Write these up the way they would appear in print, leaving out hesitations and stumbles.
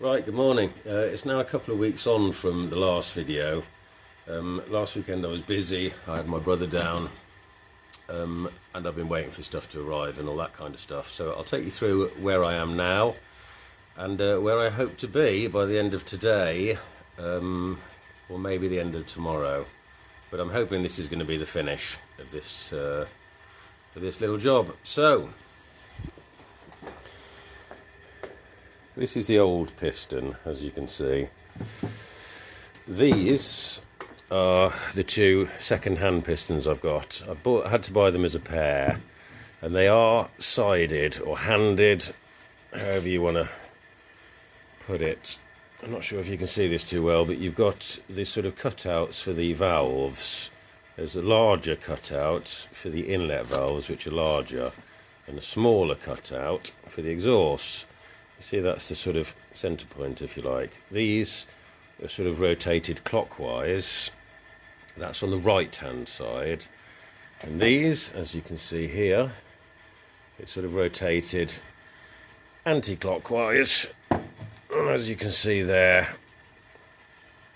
Right, good morning. It's now a couple of weeks on from the last video. Last weekend I was busy, I had my brother down, and I've been waiting for stuff to arrive and all that kind of stuff. So I'll take you through where I am now and where I hope to be by the end of today, or maybe the end of tomorrow. But I'm hoping this is going to be the finish of this little job. So this is the old piston, as you can see. These are the two second-hand pistons I've got. I had to buy them as a pair, and they are sided or handed, however you want to put it. I'm not sure if you can see this too well, but you've got these sort of cutouts for the valves. There's a larger cutout for the inlet valves, which are larger, and a smaller cutout for the exhaust. See, that's the sort of centre point, if you like. These are sort of rotated clockwise. That's on the right hand side. And these, as you can see here, it's sort of rotated anti-clockwise. And as you can see there,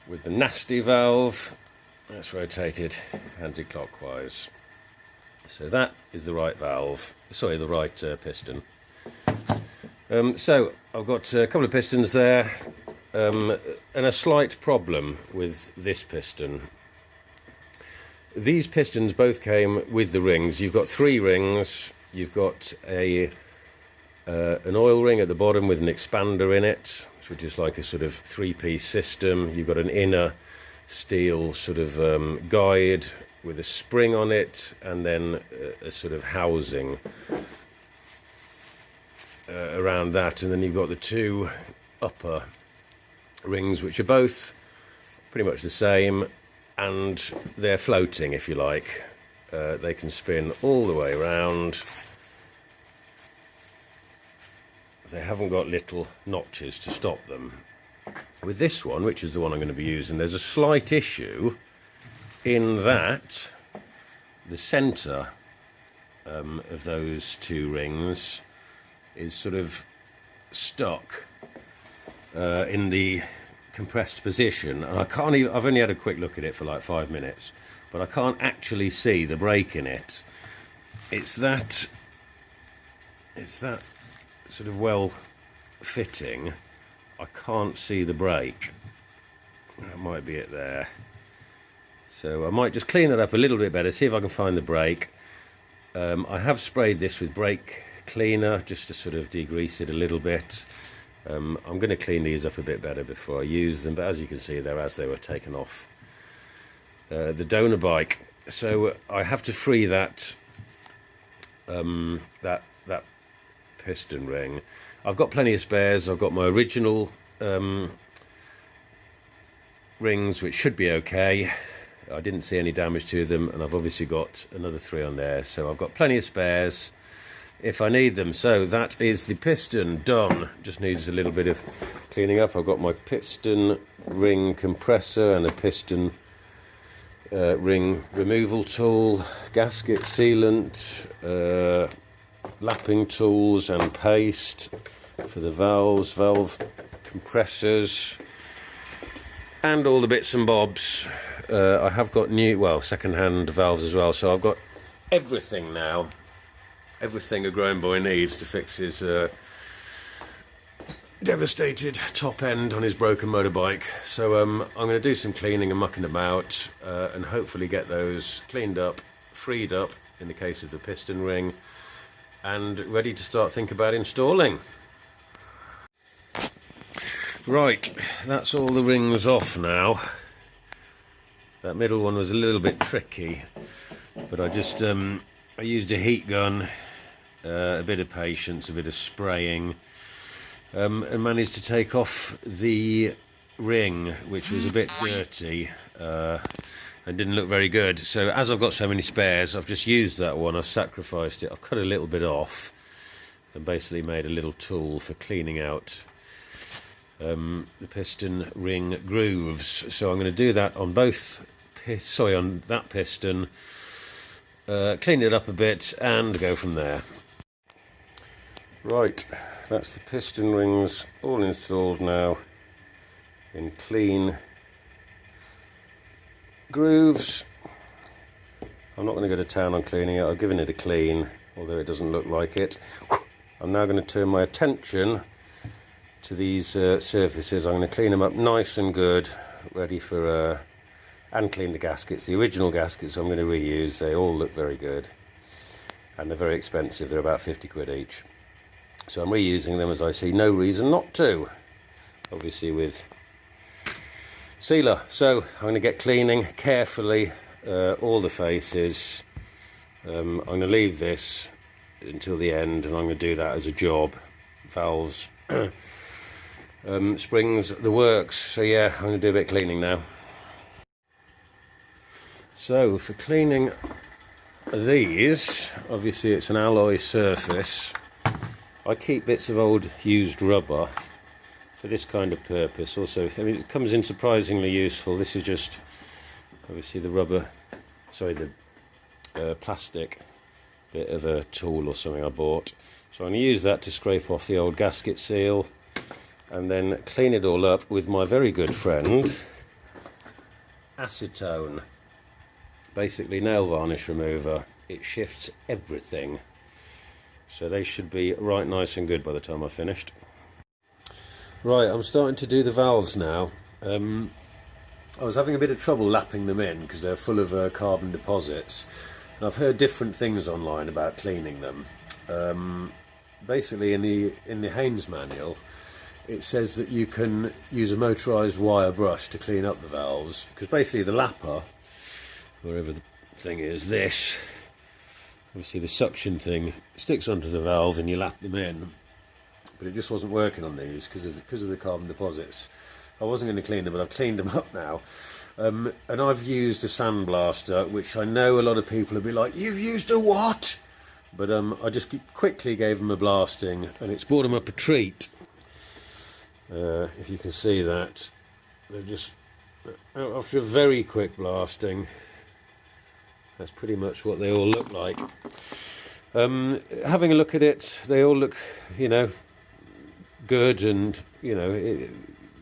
with the nasty valve, that's rotated anti-clockwise. So that is the right valve, sorry, the right piston. So I've got a couple of pistons there, and a slight problem with this piston. These pistons both came with the rings. You've got three rings. You've got an oil ring at the bottom with an expander in it, which is like a sort of three-piece system. You've got an inner steel sort of guide with a spring on it, and then a sort of housing around that, and then you've got the two upper rings, which are both pretty much the same, and they're floating, if you like. They can spin all the way around. They haven't got little notches to stop them. With this one, which is the one I'm going to be using, there's a slight issue in that the centre of those two rings is sort of stuck in the compressed position, and I can't even, I've only had a quick look at it for like 5 minutes, but I can't actually see the brake in it. It's that sort of well fitting. I can't see the brake. That might be it there. So I might just clean it up a little bit better, see if I can find the brake. I have sprayed this with brake cleaner just to sort of degrease it a little bit. I'm going to clean these up a bit better before I use them, but as you can see there, as they were taken off the donor bike, so I have to free that that piston ring. I've got plenty of spares. I've got my original rings, which should be okay. I didn't see any damage to them, and I've obviously got another 3 on there, so I've got plenty of spares if I need them. So that is the piston done. Just needs a little bit of cleaning up. I've got my piston ring compressor and a piston ring removal tool, gasket sealant, lapping tools and paste for the valves, valve compressors, and all the bits and bobs. I have got new, well, second-hand valves as well, so I've got everything now. Everything a grown boy needs to fix his devastated top end on his broken motorbike. So I'm going to do some cleaning and mucking about, and hopefully get those cleaned up, freed up in the case of the piston ring, and ready to start thinking about installing. Right, that's all the rings off now. That middle one was a little bit tricky, but I just I used a heat gun, a bit of patience, a bit of spraying, and managed to take off the ring, which was a bit dirty and didn't look very good. So as I've got so many spares, I've just used that one. I've sacrificed it. I've cut a little bit off and basically made a little tool for cleaning out the piston ring grooves. So I'm going to do that on both on that piston, clean it up a bit and go from there. Right, that's the piston rings all installed now in clean grooves. I'm not going to go to town on cleaning it. I've given it a clean, although it doesn't look like it. I'm now going to turn my attention to these surfaces. I'm going to clean them up nice and good, ready for and clean the gaskets. The original gaskets I'm going to reuse. They all look very good, and they're very expensive. They're about 50 quid each. So I'm reusing them, as I see no reason not to, obviously with sealer. So I'm going to get cleaning carefully all the faces. I'm going to leave this until the end, and I'm going to do that as a job. Valves, springs, the works. So yeah, I'm going to do a bit of cleaning now. So for cleaning these, obviously it's an alloy surface. I keep bits of old used rubber for this kind of purpose. Also, I mean, it comes in surprisingly useful. This is just obviously the rubber, sorry, the plastic bit of a tool or something I bought. So I'm going to use that to scrape off the old gasket seal and then clean it all up with my very good friend acetone. Basically nail varnish remover. It shifts everything. So they should be right nice and good by the time I've finished. Right, I'm starting to do the valves now. I was having a bit of trouble lapping them in because they're full of carbon deposits. And I've heard different things online about cleaning them. Basically, in the Haynes manual, it says that you can use a motorised wire brush to clean up the valves, because basically the lapper, wherever the thing is, this, obviously the suction thing sticks onto the valve and you lap them in, but it just wasn't working on these because of the carbon deposits. I wasn't going to clean them, but I've cleaned them up now. And I've used a sandblaster, which I know a lot of people will be like, "You've used a what?" But I just quickly gave them a blasting, and it's brought them up a treat. If you can see that, they're just, after a very quick blasting, that's pretty much what they all look like. Having a look at it, they all look, you know, good and, you know,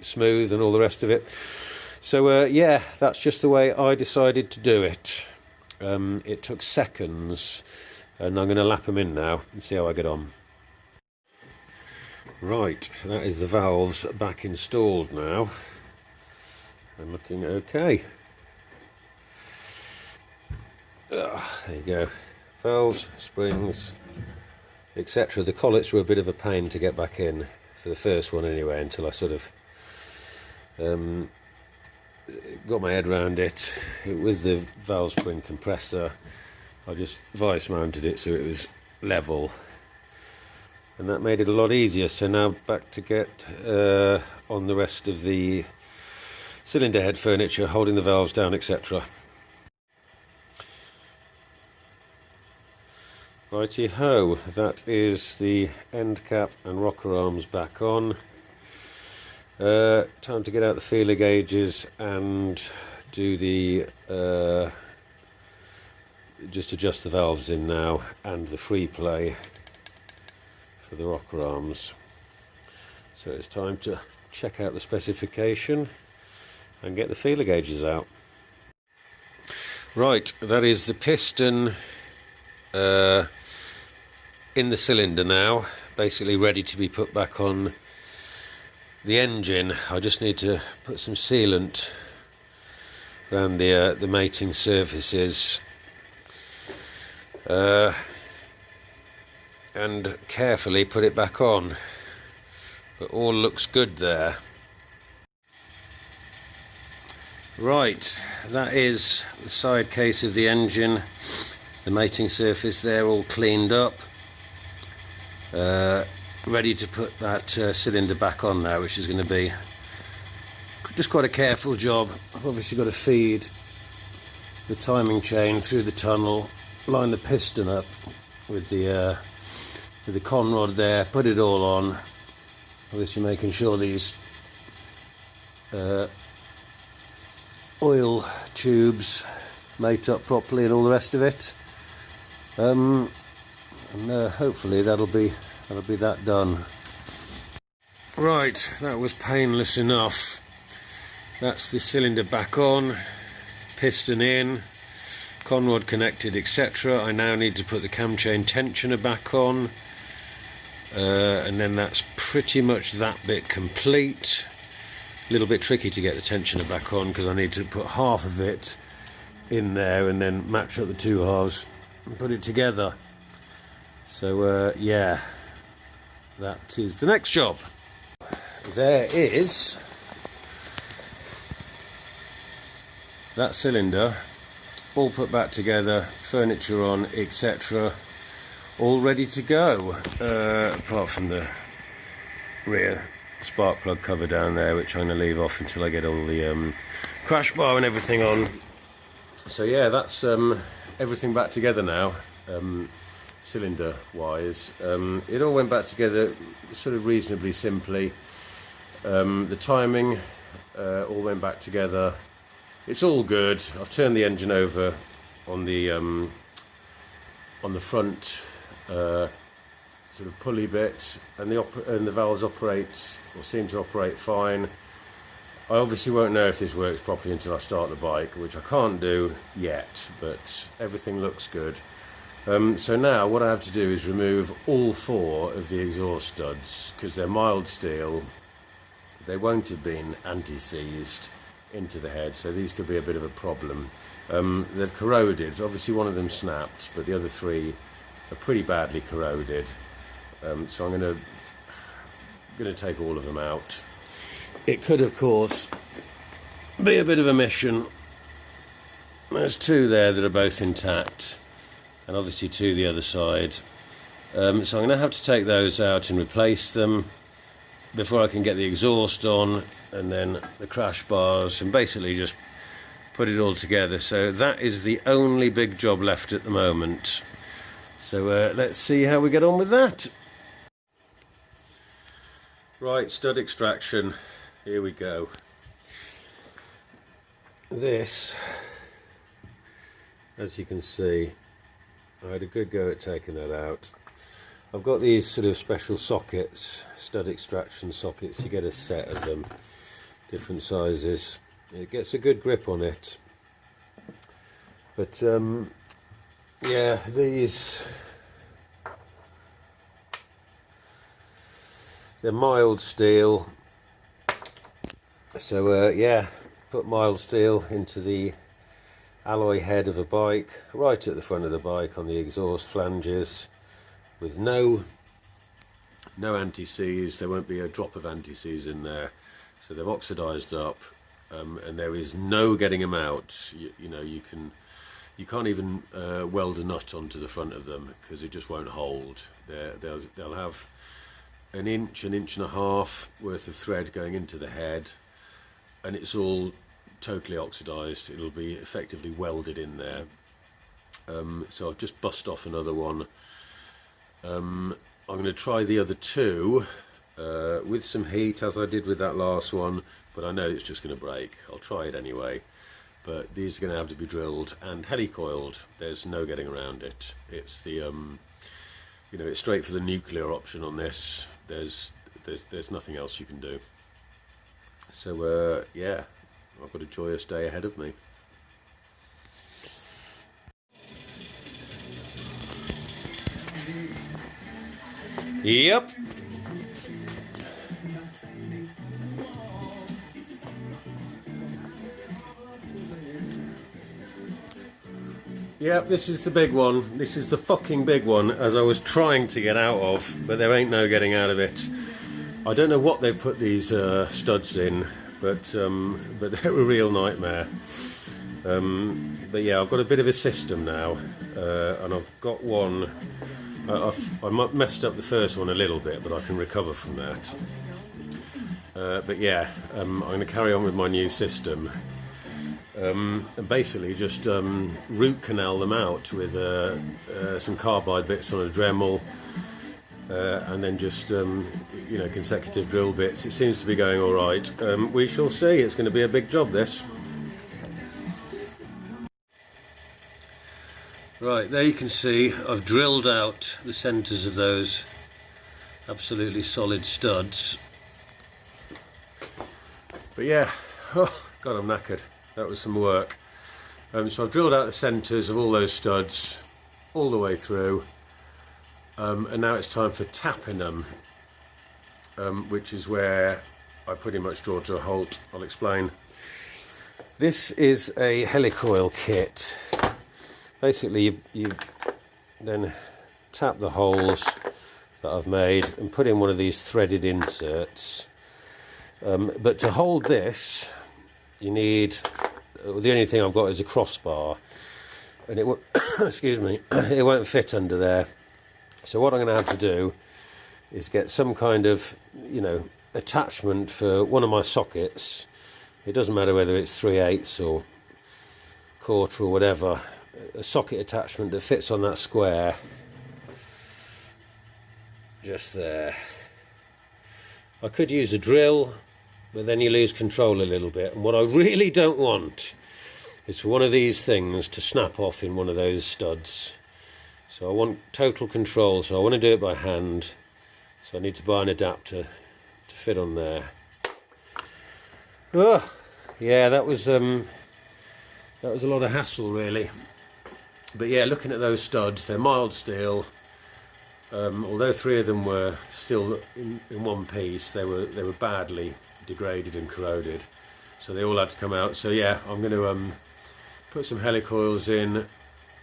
smooth and all the rest of it. So yeah, that's just the way I decided to do it. It took seconds, and I'm going to lap them in now and see how I get on. Right, that is the valves back installed now, and looking okay. There you go, valves, springs, etc. The collets were a bit of a pain to get back in, for the first one anyway, until I sort of got my head around it. With the valve spring compressor, I just vice mounted it so it was level, and that made it a lot easier. So now back to get on the rest of the cylinder head furniture, holding the valves down, etc. Righty ho, that is the end cap and rocker arms back on. Time to get out the feeler gauges and do the just adjust the valves in now, and the free play for the rocker arms. So it's time to check out the specification and get the feeler gauges out. Right, that is the piston in the cylinder now, basically ready to be put back on the engine. I just need to put some sealant around the mating surfaces and carefully put it back on, but all looks good there. Right, that is the side case of the engine, the mating surface there all cleaned up, ready to put that cylinder back on now, which is going to be just quite a careful job. I've obviously got to feed the timing chain through the tunnel, line the piston up with the con rod there, put it all on, obviously making sure these oil tubes mate up properly and all the rest of it, and hopefully that'll be that done. Right, that was painless enough. That's the cylinder back on, piston in, conrod connected, etc. I now need to put the cam chain tensioner back on, and then that's pretty much that bit complete. A little bit tricky to get the tensioner back on because I need to put half of it in there and then match up the two halves and put it together. So yeah, that is the next job. There is that cylinder all put back together, furniture on, etc., all ready to go, apart from the rear spark plug cover down there, which I'm going to leave off until I get all the crash bar and everything on. So yeah, that's everything back together now, cylinder wise. It all went back together sort of reasonably simply. The timing all went back together. It's all good. I've turned the engine over on the front sort of pulley bit, and the valves operate, or seem to operate, fine. I obviously won't know if this works properly until I start the bike, which I can't do yet, but everything looks good. So now what I have to do is remove all 4 of the exhaust studs, because they're mild steel. They won't have been anti-seized into the head, so these could be a bit of a problem. They've corroded. Obviously one of them snapped, but the other 3 are pretty badly corroded. So I'm going to take all of them out. It could, of course, be a bit of a mission. There's 2 there that are both intact, and obviously 2 the other side. So I'm going to have to take those out and replace them before I can get the exhaust on, and then the crash bars, and basically just put it all together. So that is the only big job left at the moment. So let's see how we get on with that. Right, stud extraction. Here we go. This, as you can see, I had a good go at taking that out. I've got these sort of special sockets, stud extraction sockets. You get a set of them, different sizes. It gets a good grip on it. But yeah, these, they're mild steel. So yeah, put mild steel into the alloy head of a bike, right at the front of the bike on the exhaust flanges, with no anti-seize. There won't be a drop of anti-seize in there, so they've oxidized up, and there is no getting them out. You know, you can't even weld a nut onto the front of them because it just won't hold. They'll have an inch and a half worth of thread going into the head, and it's all totally oxidized. It'll be effectively welded in there. So I've just bust off another one. I'm going to try the other 2 with some heat, as I did with that last one, but I know it's just going to break. I'll try it anyway. But these are going to have to be drilled and helicoiled. There's no getting around it. It's the you know, it's straight for the nuclear option on this. There's nothing else you can do. So yeah, I've got a joyous day ahead of me. Yep. Yep, this is the big one. This is the fucking big one, as I was trying to get out of, but there ain't no getting out of it. I don't know what they've put these studs in, but they're a real nightmare. But yeah, I've got a bit of a system now, and I've got one. I messed up the first one a little bit, but I can recover from that. But yeah, I'm going to carry on with my new system, and basically just root canal them out with some carbide bits on a Dremel, and then just you know, consecutive drill bits. It seems to be going all right. We shall see. It's going to be a big job, this. Right, there you can see I've drilled out the centres of those absolutely solid studs. But yeah, oh God, I'm knackered. That was some work. So I've drilled out the centres of all those studs all the way through, and now it's time for tapping them, which is where I pretty much draw to a halt. I'll explain. This is a Helicoil kit. Basically, you then tap the holes that I've made and put in one of these threaded inserts. But to hold this, you need, the only thing I've got is a crossbar, and it won't, excuse me, it won't fit under there. So what I'm going to have to do is get some kind of, attachment for one of my sockets. It doesn't matter whether it's 3/8 or quarter or whatever. A socket attachment that fits on that square. Just there. I could use a drill, but then you lose control a little bit. And what I really don't want is for one of these things to snap off in one of those studs. So I want total control, so I want to do it by hand. So I need to buy an adapter to fit on there. Oh, yeah, that was a lot of hassle, really. But yeah, looking at those studs, they're mild steel. Although 3 of them were still in one piece, they were badly degraded and corroded, so they all had to come out. So yeah, I'm going to put some helicoils in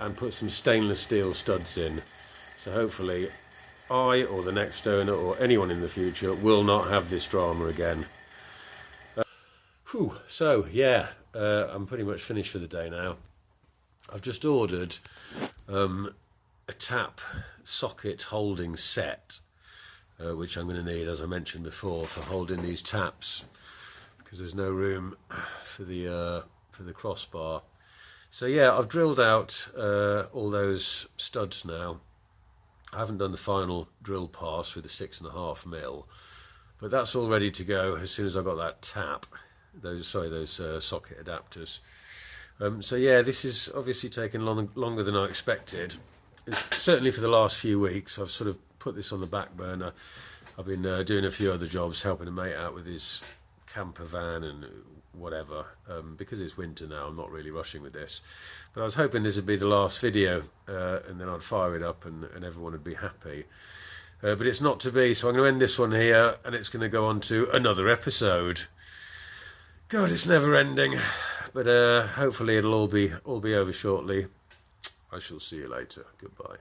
and put some stainless steel studs in. So hopefully I, or the next owner, or anyone in the future, will not have this drama again. So yeah, I'm pretty much finished for the day now. I've just ordered a tap socket holding set, which I'm going to need, as I mentioned before, for holding these taps, because there's no room for the crossbar. So yeah, I've drilled out all those studs now. I haven't done the final drill pass with the 6.5mm, but that's all ready to go as soon as I got that tap. Those socket adapters. So yeah, this is obviously taking longer than I expected. Certainly for the last few weeks, I've sort of put this on the back burner. I've been doing a few other jobs, helping a mate out with his camper van and whatever. Because it's winter now, I'm not really rushing with this. But I was hoping this would be the last video, and then I'd fire it up and everyone would be happy. But it's not to be, so I'm going to end this one here, and it's going to go on to another episode. God, it's never ending. But hopefully it'll all be over shortly. I shall see you later. Goodbye.